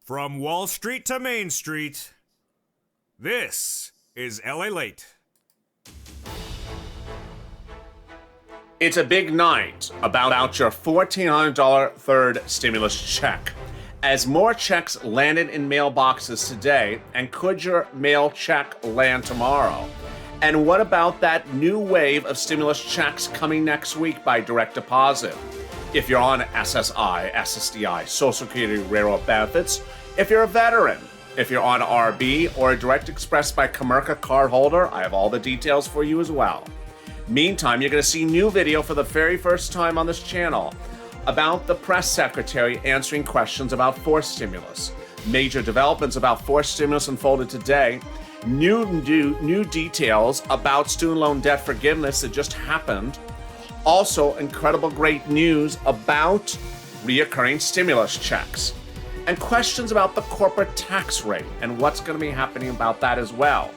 From Wall Street to Main Street, this is LALATE. It's a big night about out your $1,400 third stimulus check. As more checks landed in mailboxes today, and could your mail check land tomorrow? And what about that new wave of stimulus checks coming next week by direct deposit? If you're on SSI, SSDI, Social Security Railroad benefits, if you're a veteran, if you're on RB or a Direct Express by Comerica card holder, I have all the details for you as well. Meantime, you're going to see new video for the very first time on this channel about the press secretary answering questions about forced stimulus. Major developments about forced stimulus unfolded today. New details about student loan debt forgiveness that just happened. Also, incredible great news about reoccurring stimulus checks. And questions about the corporate tax rate and what's going to be happening about that as well.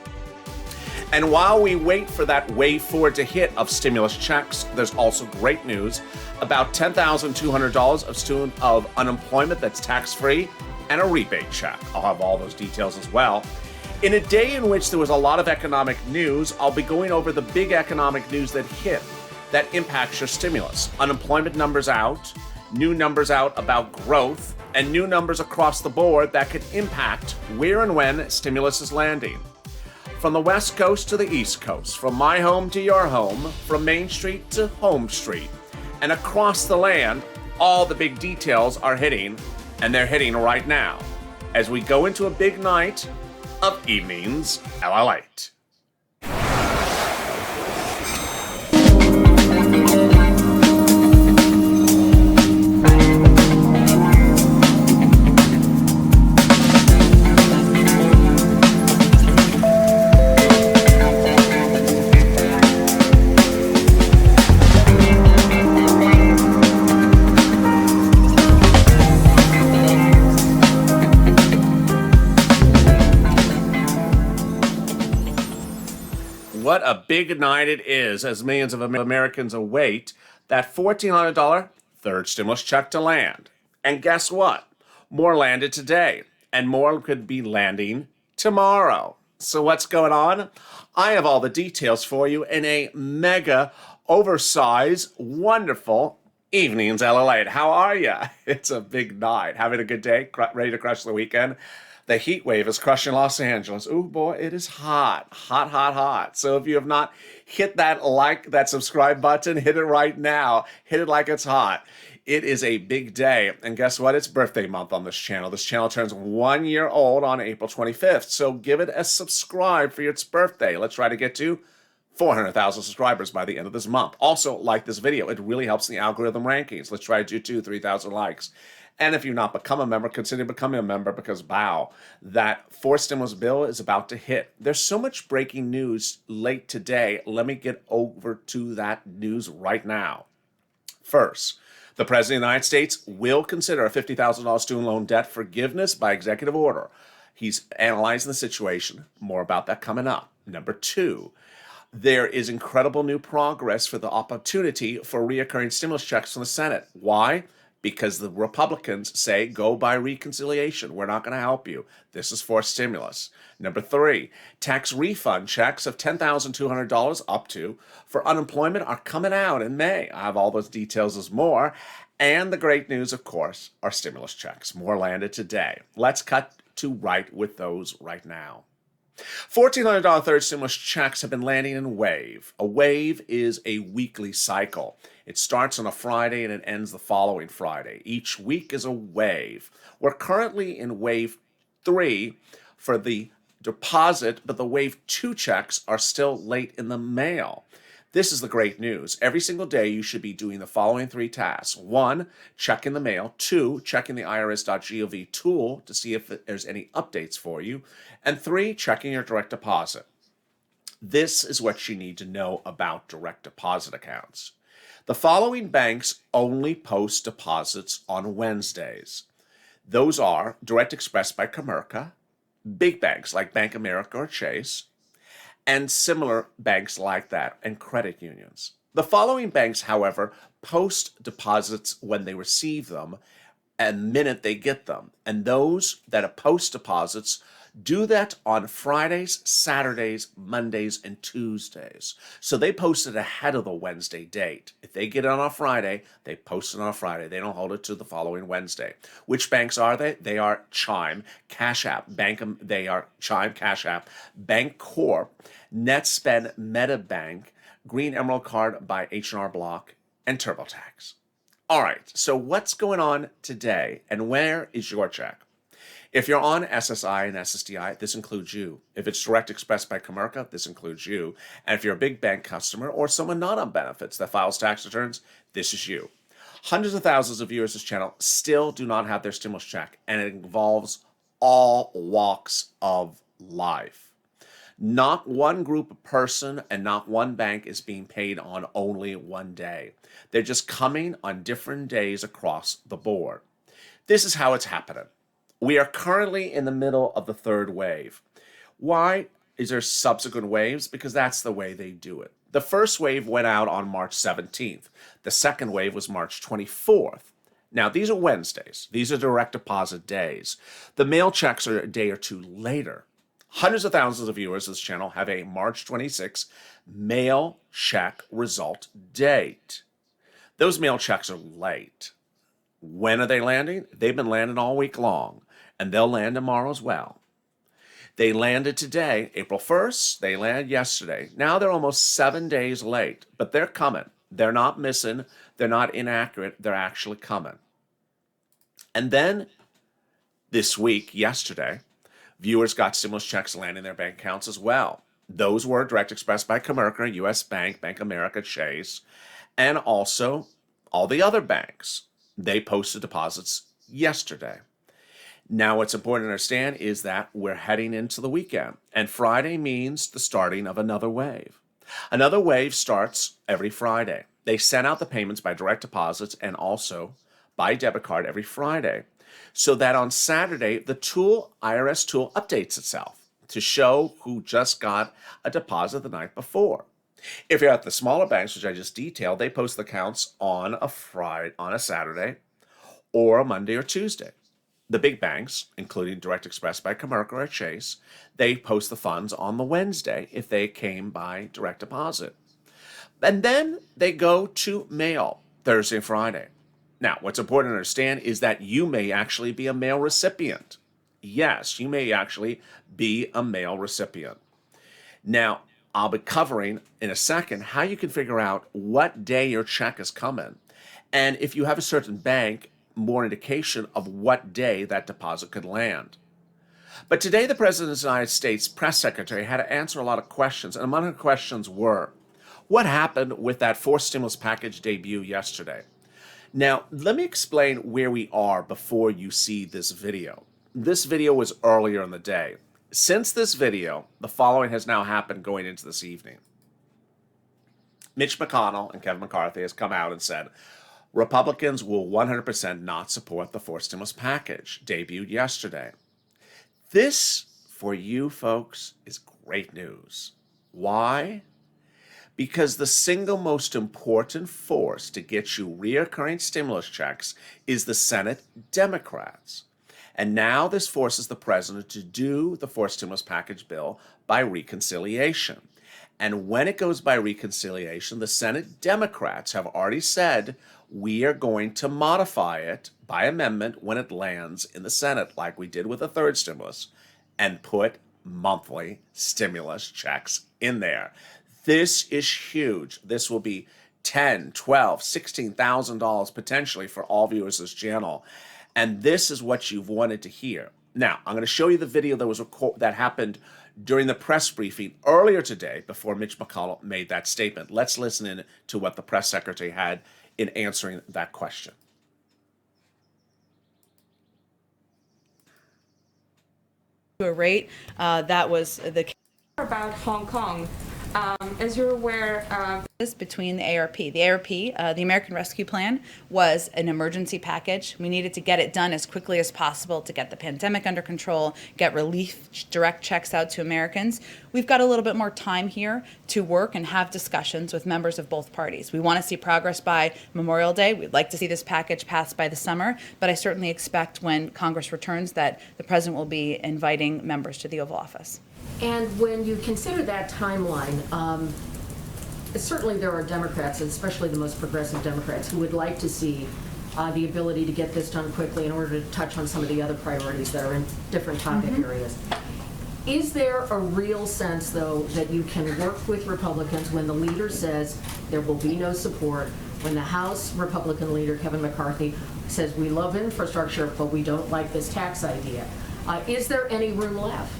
And while we wait for that wave forward to hit of stimulus checks, there's also great news about $10,200 of unemployment that's tax-free and a rebate check. I'll have all those details as well. In a day in which there was a lot of economic news, I'll be going over the big economic news that hit that impacts your stimulus. Unemployment numbers out, new numbers out about growth, and new numbers across the board that could impact where and when stimulus is landing. From the West Coast to the East Coast, from my home to your home, from Main Street to Home Street, and across the land, all the big details are hitting, and they're hitting right now, as we go into a big night of evenings LALATE. What a big night it is as millions of Americans await that $1,400 third stimulus check to land. And guess what? More landed today, and more could be landing tomorrow. So what's going on? I have all the details for you in a mega, oversized, wonderful evenings LALATE. How are you? It's a big night. Having a good day? Ready to crush the weekend? The heat wave is crushing Los Angeles. Ooh, boy, it is hot. Hot, hot, hot. So if you have not hit that subscribe button, hit it right now. Hit it like it's hot. It is a big day. And guess what? It's birthday month on this channel. This channel turns 1 year old on April 25th. So give it a subscribe for its birthday. Let's try to get to 400,000 subscribers by the end of this month. Also, like this video. It really helps in the algorithm rankings. Let's try to do 3,000 likes. And if you've not become a member, consider becoming a member because, wow, that forced stimulus bill is about to hit. There's so much breaking news late today. Let me get over to that news right now. First, the President of the United States will consider a $50,000 student loan debt forgiveness by executive order. He's analyzing the situation. More about that coming up. Number two, there is incredible new progress for the opportunity for reoccurring stimulus checks from the Senate. Why? Because the Republicans say, go by reconciliation. We're not going to help you. This is for stimulus. Number three, tax refund checks of $10,200 up to for unemployment are coming out in May. I have all those details as more. And the great news, of course, are stimulus checks. More landed today. Let's cut to right with those right now. $1,400 third stimulus checks have been landing in a wave. A wave is a weekly cycle. It starts on a Friday and it ends the following Friday. Each week is a wave. We're currently in wave 3 for the deposit, but the wave 2 checks are still late in the mail. This is the great news. Every single day you should be doing the following 3 tasks. 1, checking the mail. 2, checking the IRS.GOV tool to see if there's any updates for you. And 3, checking your direct deposit. This is what you need to know about direct deposit accounts. The following banks only post deposits on Wednesdays. Those are Direct Express by Comerica, big banks like Bank of America or Chase, and similar banks like that, and credit unions. The following banks, however, post deposits when they receive them the minute they get them. And those that are post deposits do that on Fridays, Saturdays, Mondays, and Tuesdays. So they post it ahead of the Wednesday date. If they get it on a Friday, they post it on a Friday. They don't hold it to the following Wednesday. Which banks are they? They are Chime, Cash App, they are Chime, Cash App, Bank Corp, NetSpend, MetaBank, Green Emerald Card by H&R Block, and TurboTax. All right, so what's going on today, and where is your check? If you're on SSI and SSDI, this includes you. If it's Direct Express by Comerica, this includes you. And if you're a big bank customer or someone not on benefits that files tax returns, this is you. Hundreds of thousands of viewers of this channel still do not have their stimulus check, and it involves all walks of life. Not one group of person and not one bank is being paid on only one day. They're just coming on different days across the board. This is how it's happening. We are currently in the middle of the third wave. Why is there subsequent waves? Because that's the way they do it. The first wave went out on March 17th. The second wave was March 24th. Now, these are Wednesdays. These are direct deposit days. The mail checks are a day or two later. Hundreds of thousands of viewers of this channel have a March 26th mail check result date. Those mail checks are late. When are they landing? They've been landing all week long, and they'll land tomorrow as well. They landed today, April 1st. They landed yesterday. Now they're almost 7 days late, but they're coming. They're not missing. They're not inaccurate. They're actually coming. And then this week, yesterday, viewers got stimulus checks landing in their bank accounts as well. Those were Direct Express by Comerica, U.S. Bank, Bank of America, Chase, and also all the other banks. They posted deposits yesterday. Now, what's important to understand is that we're heading into the weekend, and Friday means the starting of another wave. Another wave starts every Friday. They send out the payments by direct deposits and also by debit card every Friday, so that on Saturday, the IRS tool updates itself to show who just got a deposit the night before. If you're at the smaller banks, which I just detailed, they post the counts on a Saturday, or a Monday or Tuesday. The big banks, including Direct Express by Comerica or Chase, they post the funds on the Wednesday if they came by direct deposit. And then they go to mail Thursday and Friday. Now, what's important to understand is that you may actually be a mail recipient. Yes, you may actually be a mail recipient. Now, I'll be covering in a second how you can figure out what day your check is coming. And if you have a certain bank, more indication of what day that deposit could land. But today, the President of the United States press secretary had to answer a lot of questions. And among the questions were, what happened with that fourth stimulus package debut yesterday? Now, let me explain where we are before you see this video. This video was earlier in the day. Since this video, the following has now happened going into this evening. Mitch McConnell and Kevin McCarthy has come out and said, Republicans will 100% not support the fourth stimulus package, debuted yesterday. This, for you folks, is great news. Why? Because the single most important force to get you reoccurring stimulus checks is the Senate Democrats. And now this forces the president to do the fourth stimulus package bill by reconciliation. And when it goes by reconciliation, the Senate Democrats have already said, we are going to modify it by amendment when it lands in the Senate, like we did with the third stimulus, and put monthly stimulus checks in there. This is huge. This will be $10,000, $12,000, $16,000 potentially for all viewers of this channel. And this is what you've wanted to hear. Now, I'm going to show you the video that happened during the press briefing earlier today before Mitch McConnell made that statement. Let's listen in to what the press secretary had in answering that question. To a rate that was the about Hong Kong. As you're aware, between the ARP. The ARP, the American Rescue Plan, was an emergency package. We needed to get it done as quickly as possible to get the pandemic under control, get relief direct checks out to Americans. We've got a little bit more time here to work and have discussions with members of both parties. We want to see progress by Memorial Day. We'd like to see this package passed by the summer, but I certainly expect when Congress returns that the President will be inviting members to the Oval Office. And when you consider that timeline, certainly there are Democrats, especially the most progressive Democrats, who would like to see the ability to get this done quickly in order to touch on some of the other priorities that are in different topic areas. Is there a real sense, though, that you can work with Republicans when the leader says there will be no support, when the House Republican leader, Kevin McCarthy, says we love infrastructure, but we don't like this tax idea? Is there any room left?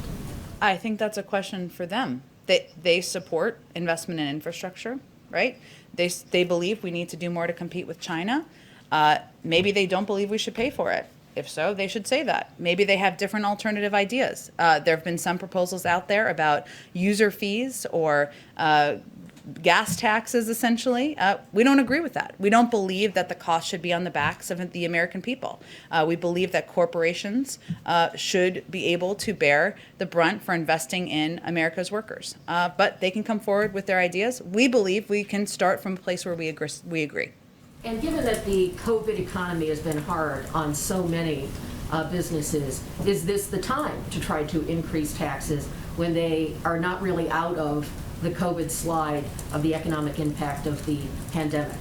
I think that's a question for them. They support investment in infrastructure, right? They believe we need to do more to compete with China. Maybe they don't believe we should pay for it. If so, they should say that. Maybe they have different alternative ideas. There have been some proposals out there about user fees or gas taxes, essentially. We don't agree with that. We don't believe that the cost should be on the backs of the American people. We believe that corporations should be able to bear the brunt for investing in America's workers. But they can come forward with their ideas. We believe we can start from a place where we agree. And given that the COVID economy has been hard on so many businesses, is this the time to try to increase taxes when they are not really out of the COVID slide of the economic impact of the pandemic?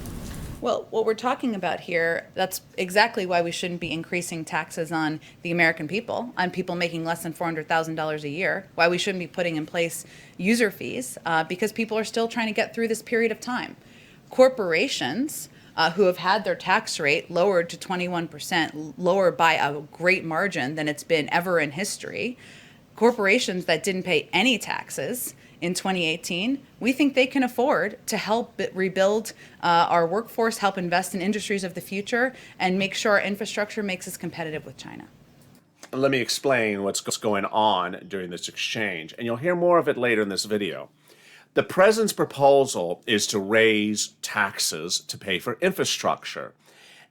Well, what we're talking about here, that's exactly why we shouldn't be increasing taxes on the American people, on people making less than $400,000 a year, why we shouldn't be putting in place user fees, because people are still trying to get through this period of time. Corporations who have had their tax rate lowered to 21%, lower by a great margin than it's been ever in history, corporations that didn't pay any taxes in 2018, we think they can afford to help rebuild our workforce, help invest in industries of the future, and make sure our infrastructure makes us competitive with China. Let me explain what's going on during this exchange, and you'll hear more of it later in this video. The president's proposal is to raise taxes to pay for infrastructure.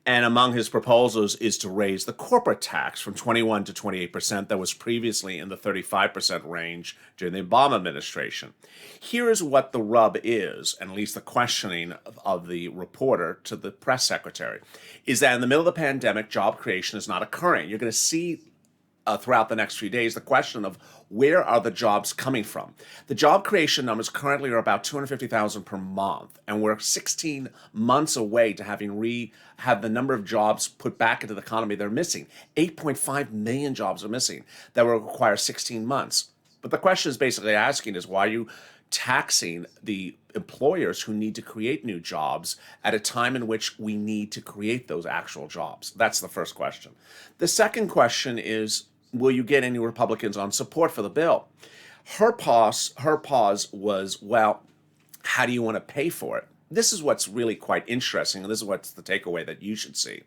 And among his proposals is to raise the corporate tax from 21 to 28% that was previously in the 35% range during the Obama administration. Here is what the rub is, and at least the questioning of the reporter to the press secretary, is that in the middle of the pandemic, job creation is not occurring. You're going to see throughout the next few days the question of where are the jobs coming from. The job creation numbers currently are about 250,000 per month, and we're 16 months away to having have the number of jobs put back into the economy they're missing. 8.5 million jobs are missing that will require 16 months. But the question is basically asking is, why are you taxing the employers who need to create new jobs at a time in which we need to create those actual jobs? That's the first question. The second question is, will you get any Republicans on support for the bill? Her pause was, well, how do you want to pay for it? This is what's really quite interesting, and this is what's the takeaway that you should see.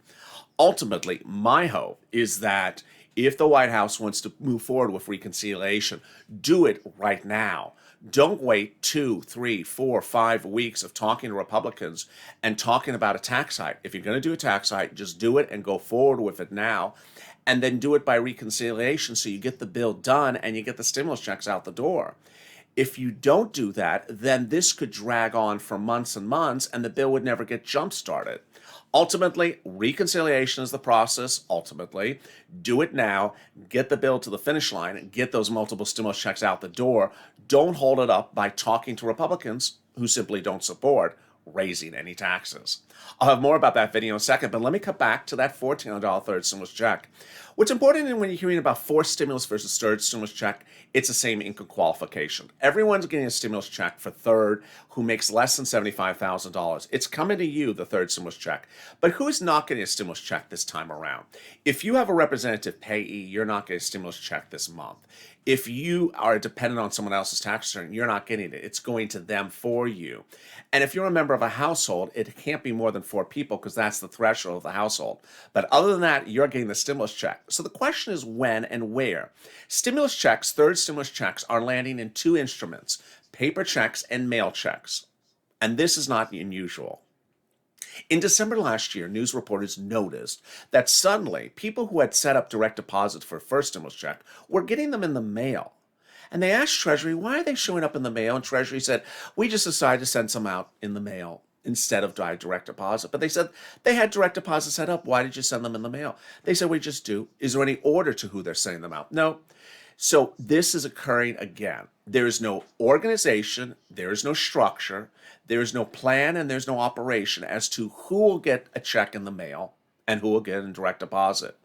Ultimately, my hope is that if the White House wants to move forward with reconciliation, do it right now. Don't wait 2, 3, 4, 5 weeks of talking to Republicans and talking about a tax hike. If you're going to do a tax hike, just do it and go forward with it now, and then do it by reconciliation so you get the bill done and you get the stimulus checks out the door. If you don't do that, then this could drag on for months and months, and the bill would never get jump-started. Ultimately, reconciliation is the process. Ultimately, do it now, get the bill to the finish line, get those multiple stimulus checks out the door. Don't hold it up by talking to Republicans who simply don't support raising any taxes. I'll have more about that video in a second, but let me cut back to that $1,400 third stimulus check. What's important when you're hearing about fourth stimulus versus third stimulus check, it's the same income qualification. Everyone's getting a stimulus check for third who makes less than $75,000. It's coming to you, the third stimulus check. But who is not getting a stimulus check this time around? If you have a representative payee, you're not getting a stimulus check this month. If you are dependent on someone else's tax return, you're not getting it. It's going to them for you. And if you're a member of a household, it can't be more than 4 people because that's the threshold of the household. But other than that, you're getting the stimulus check. So the question is when and where. Stimulus checks, third stimulus checks, are landing in 2 instruments, paper checks and mail checks. And this is not unusual. In December last year, news reporters noticed that suddenly people who had set up direct deposits for a first stimulus check were getting them in the mail. And they asked Treasury, why are they showing up in the mail? And Treasury said, we just decided to send some out in the mail instead of direct deposit. But they said they had direct deposit set up. Why did you send them in the mail? They said, we just do. Is there any order to who they're sending them out? No. So this is occurring again. There is no organization, there is no structure, there is no plan, and there's no operation as to who will get a check in the mail and who will get in direct deposit.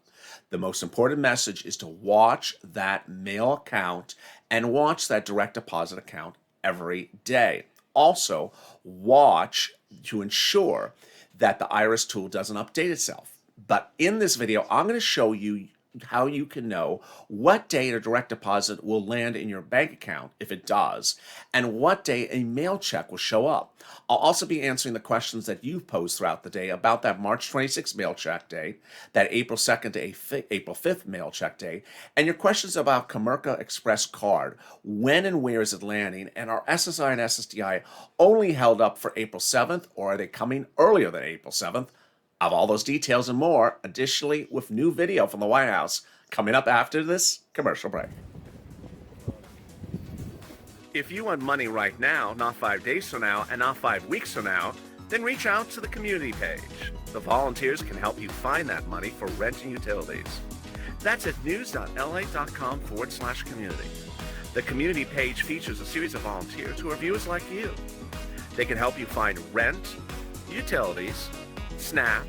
The most important message is to watch that mail account and watch that direct deposit account every day. Also, watch to ensure that the IRS tool doesn't update itself. But in this video, I'm going to show you how you can know what day a direct deposit will land in your bank account, if it does, and what day a mail check will show up. I'll also be answering the questions that you've posed throughout the day about that March 26th mail check day, that April 2nd to April 5th mail check day, and your questions about Comerica Express card. When and where is it landing? And are SSI and SSDI only held up for April 7th, or are they coming earlier than April 7th? Of all those details and more, additionally with new video from the White House coming up after this commercial break. If you want money right now, not 5 days from now, and not 5 weeks from now, then reach out to the community page. The volunteers can help you find that money for rent and utilities. That's at news.la.com/community. The community page features a series of volunteers who are viewers like you. They can help you find rent, utilities, SNAP,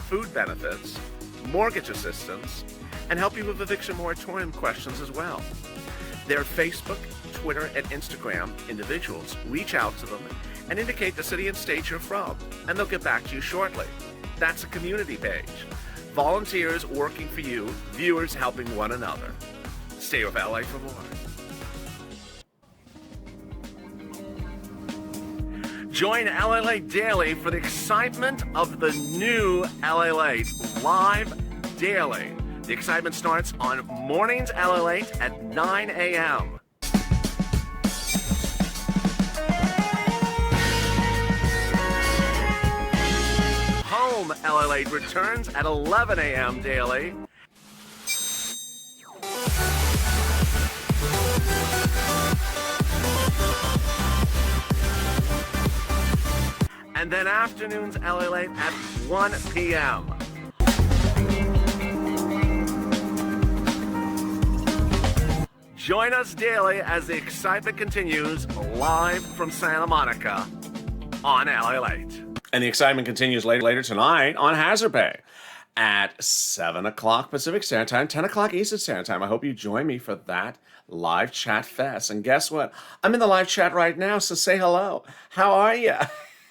food benefits, mortgage assistance, and help you with eviction moratorium questions as well. Their Facebook, Twitter, and Instagram individuals reach out to them and indicate the city and state you're from, and they'll get back to you shortly. That's a community page. Volunteers working for you, viewers helping one another. Stay with LA for more. Join LALATE Daily for the excitement of the new LALATE live daily. The excitement starts on mornings LALATE at 9 a.m. Home LALATE returns at 11 a.m. daily. And then afternoons LALATE at 1 p.m. Join us daily as the excitement continues live from Santa Monica on LALATE. And the excitement continues later tonight on Hazard Pay at 7 o'clock Pacific Standard Time, 10 o'clock Eastern Standard Time. I hope you join me for that live chat fest. And guess what? I'm in the live chat right now, so say hello. How are you?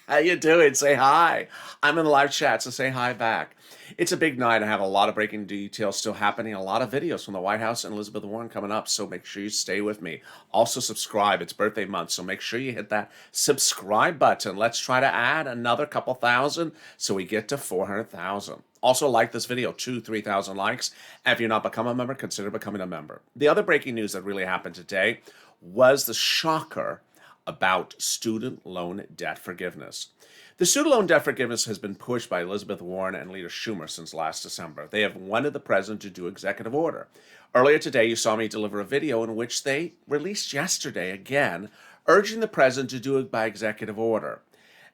How you doing? Say hi. I'm in the live chat, so say hi back. It's a big night. I have a lot of breaking details still happening, a lot of videos from the White House and Elizabeth Warren coming up, so make sure you stay with me. Also subscribe. It's birthday month, so make sure you hit that subscribe button. Let's try to add another couple thousand so we get to 400,000. Also like this video, 2,000-3,000 likes. And if you're not become a member, consider becoming a member. The other breaking news that really happened today was the shocker about student loan debt forgiveness. The student loan debt forgiveness has been pushed by Elizabeth Warren and Leader Schumer since last December. They have wanted the president to do executive order. Earlier today, you saw me deliver a video in which they released yesterday again, urging the president to do it by executive order.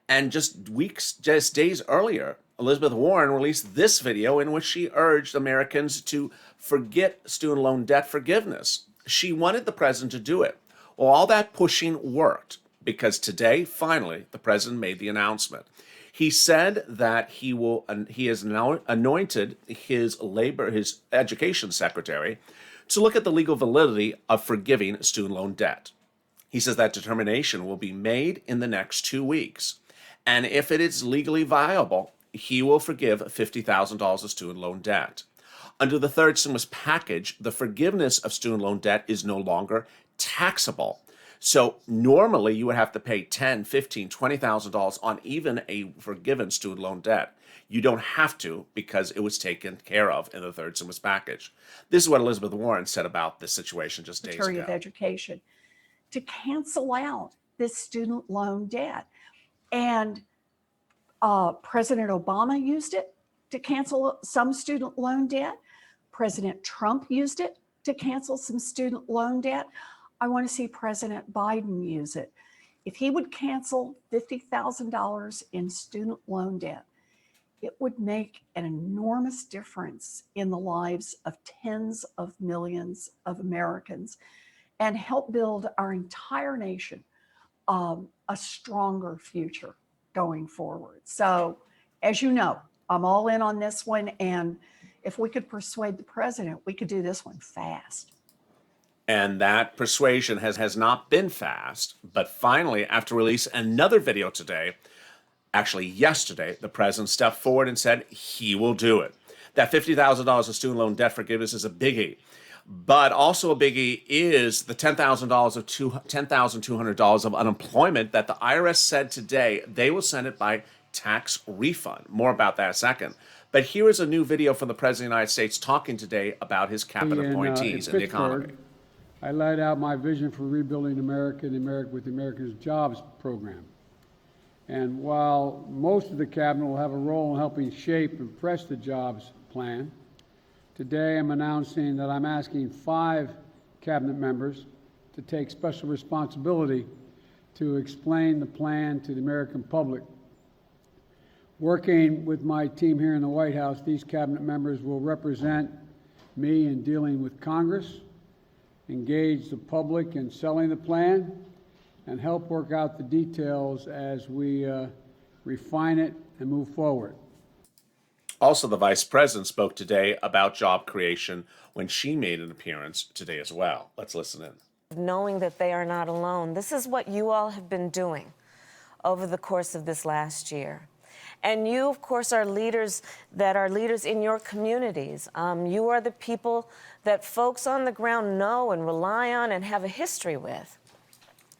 And just days earlier, Elizabeth Warren released this video in which she urged Americans to forget student loan debt forgiveness. She wanted the president to do it. Well, all that pushing worked because today, finally, the president made the announcement. He said that he has now anointed his education secretary to look at the legal validity of forgiving student loan debt. He says that determination will be made in the next 2 weeks. And if it is legally viable, he will forgive $50,000 of student loan debt. Under the third stimulus package, the forgiveness of student loan debt is no longer taxable. So normally you would have to pay $10,000, $15,000, $20,000 on even a forgiven student loan debt. You don't have to because it was taken care of in the third stimulus package. This is what Elizabeth Warren said about this situation just days ago. Secretary of Education to cancel out this student loan debt. And President Obama used it to cancel some student loan debt. President Trump used it to cancel some student loan debt. I want to see President Biden use it. If he would cancel $50,000 in student loan debt, it would make an enormous difference in the lives of tens of millions of Americans and help build our entire nation a stronger future going forward. So, as you know, I'm all in on this one. And if we could persuade the president, we could do this one fast. And that persuasion has not been fast, but finally, after release another video today, actually yesterday, the president stepped forward and said he will do it. That $50,000 of student loan debt forgiveness is a biggie. But also a biggie is the $10,000 of $10,200 of unemployment that the IRS said today they will send it by tax refund. More about that in a second. But here is a new video from the President of the United States talking today about his cabinet appointees and the economy. I laid out my vision for rebuilding America and America with the America's Jobs program. And while most of the cabinet will have a role in helping shape and press the jobs plan, today I'm announcing that I'm asking 5 cabinet members to take special responsibility to explain the plan to the American public. Working with my team here in the White House, these cabinet members will represent me in dealing with Congress, engage the public in selling the plan, and help work out the details as we refine it and move forward. Also, the Vice President spoke today about job creation when she made an appearance today as well. Let's listen in. Knowing that they are not alone. This is what you all have been doing over the course of this last year. And you, of course, are leaders that are leaders in your communities. You are the people that folks on the ground know and rely on and have a history with.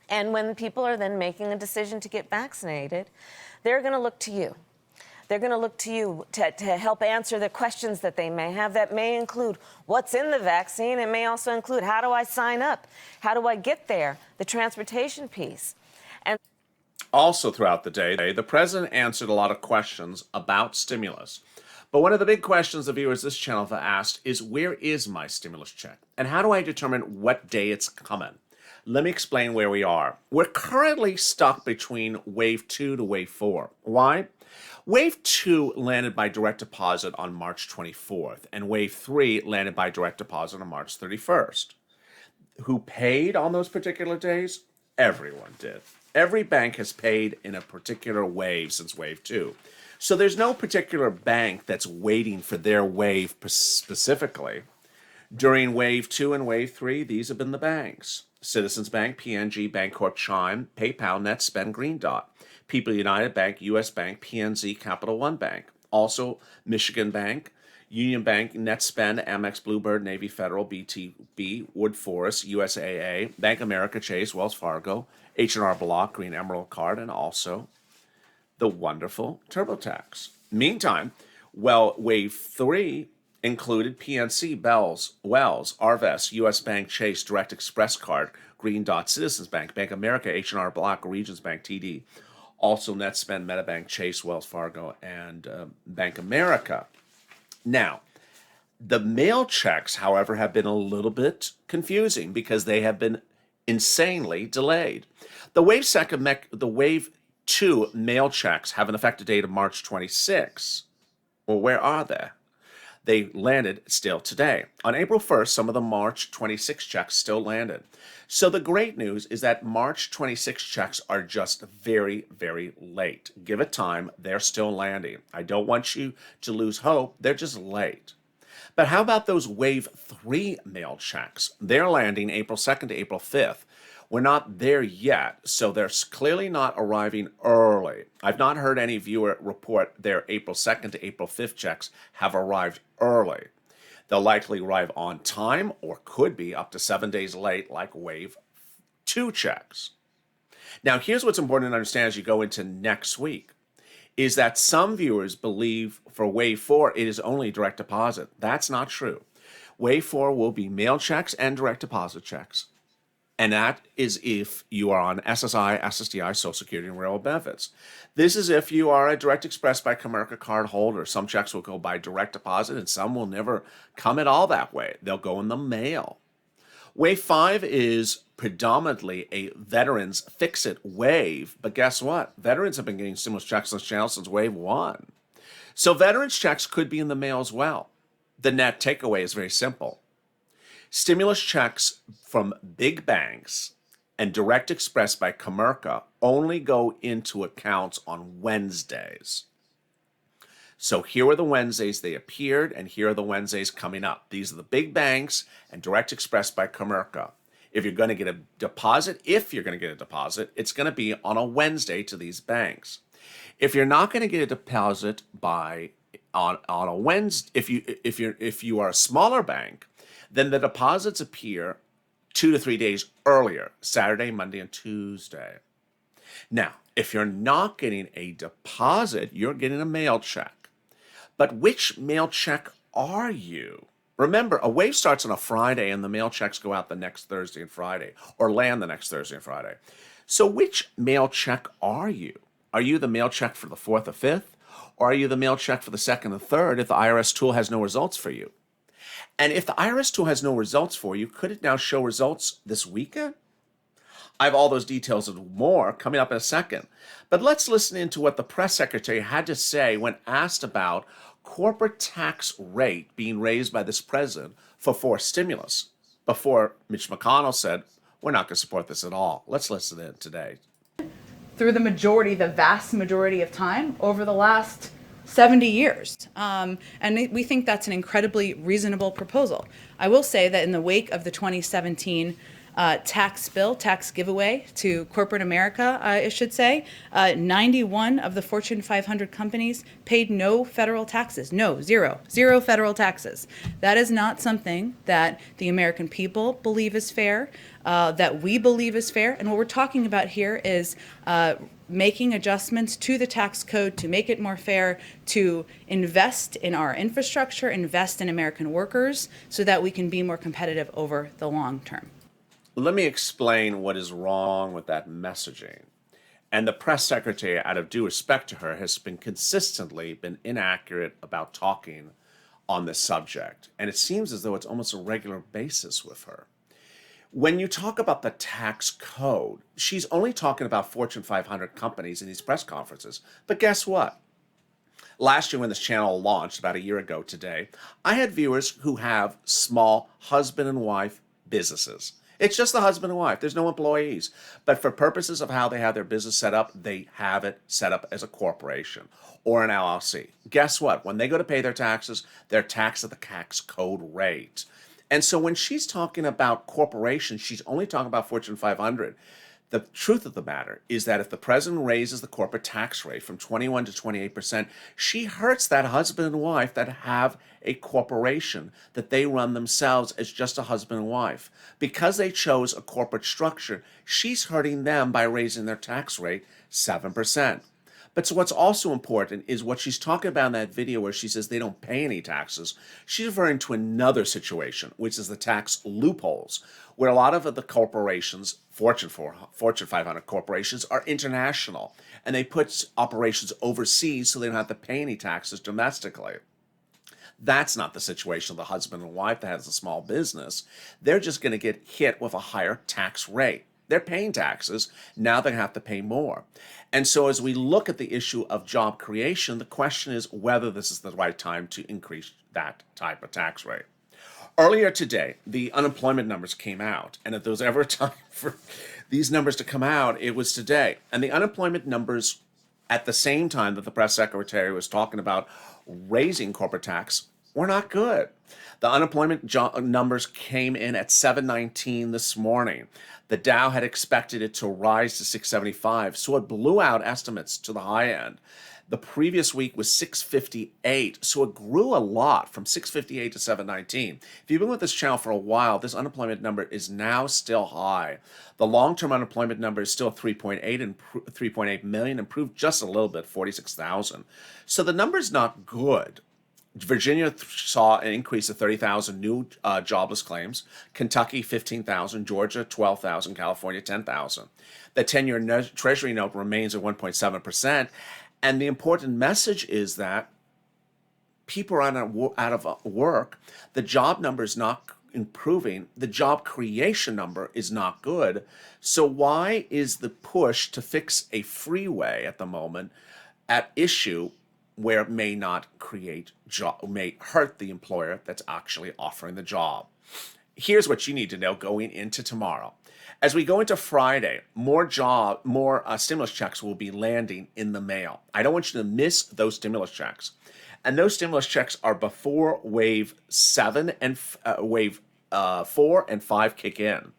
And when people are then making a decision to get vaccinated, they're going to look to you. They're going to look to you to help answer the questions that they may have. That may include what's in the vaccine. It may also include how do I sign up? How do I get there? The transportation piece. And also throughout the day, the president answered a lot of questions about stimulus. But one of the big questions the viewers this channel have asked is, where is my stimulus check? And how do I determine what day it's coming? Let me explain where we are. We're currently stuck between Wave 2 to Wave 4. Why? Wave 2 landed by direct deposit on March 24th, and Wave 3 landed by direct deposit on March 31st. Who paid on those particular days? Everyone did. Every bank has paid in a particular wave since Wave 2. So there's no particular bank that's waiting for their wave specifically. During Wave 2 and Wave 3, these have been the banks. Citizens Bank, PNG, Bancorp, Chime, PayPal, NetSpend, Green Dot, People United Bank, US Bank, PNC, Capital One Bank. Also, Michigan Bank, Union Bank, NetSpend, Amex, Bluebird, Navy Federal, BTB, Wood Forest, USAA, Bank America, Chase, Wells Fargo, H&R Block, Green Emerald Card, and also the wonderful TurboTax. Meantime, well, Wave 3 included PNC, Wells, Arvest, US Bank, Chase, Direct Express Card, Green Dot, Citizens Bank, Bank America, H&R Block, Regions Bank, TD. Also NetSpend, MetaBank, Chase, Wells Fargo, and Bank America. Now, the mail checks, however, have been a little bit confusing because they have been insanely delayed. The Wave 2 mail checks have an effective date of March 26. Well, where are they? They landed still today. On April 1st, some of the March 26 checks still landed. So the great news is that March 26 checks are just very, very late. Give it time, they're still landing. I don't want you to lose hope, they're just late. But how about those Wave 3 mail checks? They're landing April 2nd to April 5th. We're not there yet, so they're clearly not arriving early. I've not heard any viewer report their April 2nd to April 5th checks have arrived early. They'll likely arrive on time or could be up to 7 days late like Wave 2 checks. Now, here's what's important to understand as you go into next week, is that some viewers believe for Wave 4 it is only direct deposit. That's not true. Wave 4 will be mail checks and direct deposit checks. And that is if you are on SSI, SSDI, Social Security, and Railroad benefits. This is if you are a Direct Express by Comerica card holder. Some checks will go by direct deposit and some will never come at all that way. They'll go in the mail. Wave 5 is predominantly a veterans fix-it wave, but guess what? Veterans have been getting stimulus checks on this channel since Wave 1. So veterans checks could be in the mail as well. The net takeaway is very simple. Stimulus checks from big banks and Direct Express by Comerica only go into accounts on Wednesdays. So here are the Wednesdays they appeared, and here are the Wednesdays coming up. These are the big banks and Direct Express by Comerica. If you're going to get a deposit, it's going to be on a Wednesday to these banks. If you're not going to get a deposit on a Wednesday, if you are a smaller bank, then the deposits appear 2 to 3 days earlier, Saturday, Monday, and Tuesday. Now, if you're not getting a deposit, you're getting a mail check. But which mail check are you? Remember, a wave starts on a Friday and the mail checks go out the next Thursday and Friday, or land the next Thursday and Friday. So which mail check are you? Are you the mail check for the 4th or 5th? Or are you the mail check for the 2nd or 3rd if the IRS tool has no results for you? And if the IRS tool has no results for you, could it now show results this weekend? I have all those details and more coming up in a second. But let's listen into what the press secretary had to say when asked about corporate tax rate being raised by this president for forced stimulus, before Mitch McConnell said, we're not going to support this at all. Let's listen in today. Through the vast majority of time over the last 70 years. And we think that's an incredibly reasonable proposal. I will say that in the wake of the 2017 tax giveaway to corporate America, I should say, 91 of the Fortune 500 companies paid no federal taxes. Zero federal taxes. That is not something that the American people believe is fair, that we believe is fair. And what we're talking about here is making adjustments to the tax code to make it more fair, to invest in our infrastructure, invest in American workers, so that we can be more competitive over the long term. Let me explain what is wrong with that messaging. And the press secretary, out of due respect to her, has consistently been inaccurate about talking on this subject. And it seems as though it's almost a regular basis with her. When you talk about the tax code, she's only talking about Fortune 500 companies in these press conferences. But guess what? Last year when this channel launched, about a year ago today, I had viewers who have small husband and wife businesses. It's just the husband and wife. There's no employees. But for purposes of how they have their business set up, they have it set up as a corporation or an LLC. Guess what? When they go to pay their taxes, they're taxed at the tax code rate. And so when she's talking about corporations, she's only talking about Fortune 500. The truth of the matter is that if the president raises the corporate tax rate from 21 to 28%, she hurts that husband and wife that have a corporation that they run themselves as just a husband and wife. Because they chose a corporate structure, she's hurting them by raising their tax rate 7%. But so what's also important is what she's talking about in that video where she says they don't pay any taxes. She's referring to another situation, which is the tax loopholes, where a lot of the corporations, Fortune 500 corporations, are international, and they put operations overseas so they don't have to pay any taxes domestically. That's not the situation of the husband and wife that has a small business. They're just going to get hit with a higher tax rate. They're paying taxes. Now they have to pay more. And so as we look at the issue of job creation, the question is whether this is the right time to increase that type of tax rate. Earlier today, the unemployment numbers came out. And if there was ever a time for these numbers to come out, it was today. And the unemployment numbers, at the same time that the press secretary was talking about raising corporate tax, were not good. The unemployment numbers came in at 719 this morning. The Dow had expected it to rise to 675, so it blew out estimates to the high end. The previous week was 658, so it grew a lot from 658 to 719. If you've been with this channel for a while, this unemployment number is now still high. The long-term unemployment number is still 3.8 million, improved just a little bit, 46,000. So the number's not good. Virginia saw an increase of 30,000 new jobless claims. Kentucky, 15,000. Georgia, 12,000. California, 10,000. The 10-year Treasury note remains at 1.7%. And the important message is that people are out of work. The job number is not improving. The job creation number is not good. So why is the push to fix a freeway at the moment at issue where it may not create job, may hurt the employer that's actually offering the job? Here's what you need to know going into tomorrow. As we go into Friday, more stimulus checks will be landing in the mail. I don't want you to miss those stimulus checks. And those stimulus checks are before wave 7 and wave 4 and 5 kick in.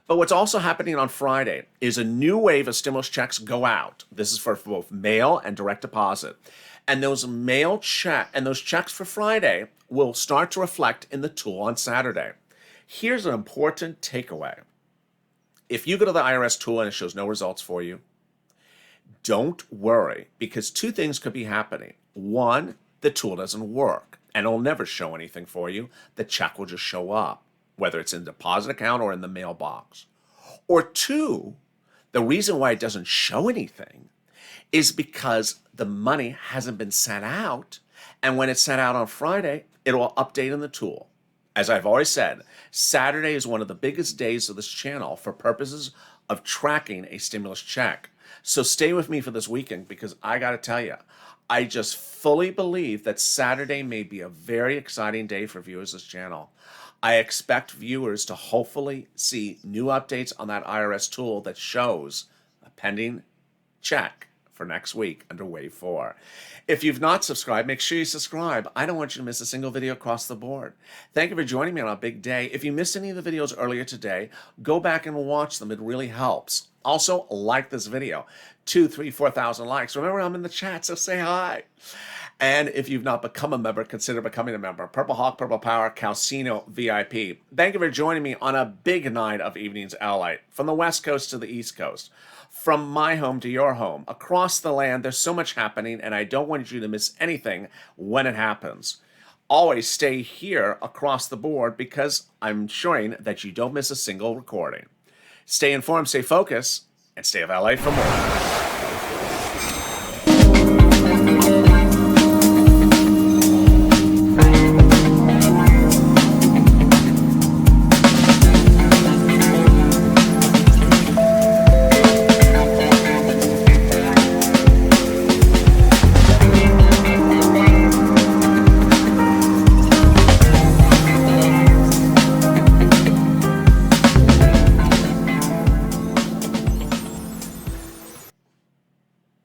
But what's also happening on Friday is a new wave of stimulus checks go out. This is for both mail and direct deposit. And those those checks for Friday will start to reflect in the tool on Saturday. Here's an important takeaway. If you go to the IRS tool and it shows no results for you, don't worry, because two things could be happening. One, the tool doesn't work and it'll never show anything for you. The check will just show up, whether it's in the deposit account or in the mailbox. Or two, the reason why it doesn't show anything is because the money hasn't been sent out. And when it's sent out on Friday, it will update in the tool. As I've always said, Saturday is one of the biggest days of this channel for purposes of tracking a stimulus check. So stay with me for this weekend, because I got to tell you, I just fully believe that Saturday may be a very exciting day for viewers of this channel. I expect viewers to hopefully see new updates on that IRS tool that shows a pending check for next week under Wave 4. If you've not subscribed, make sure you subscribe. I don't want you to miss a single video across the board. Thank you for joining me on a big day. If you missed any of the videos earlier today, go back and watch them. It really helps. Also, like this video. 2,000, 3,000, 4,000 likes. Remember, I'm in the chat, so say hi. And if you've not become a member, consider becoming a member. Purple Hawk, Purple Power, Calcino VIP. Thank you for joining me on a big night of Evenings LALATE. From the West Coast to the East Coast. From my home to your home. Across the land, there's so much happening, and I don't want you to miss anything when it happens. Always stay here across the board, because I'm ensuring that you don't miss a single recording. Stay informed, stay focused, and stay of LA for more.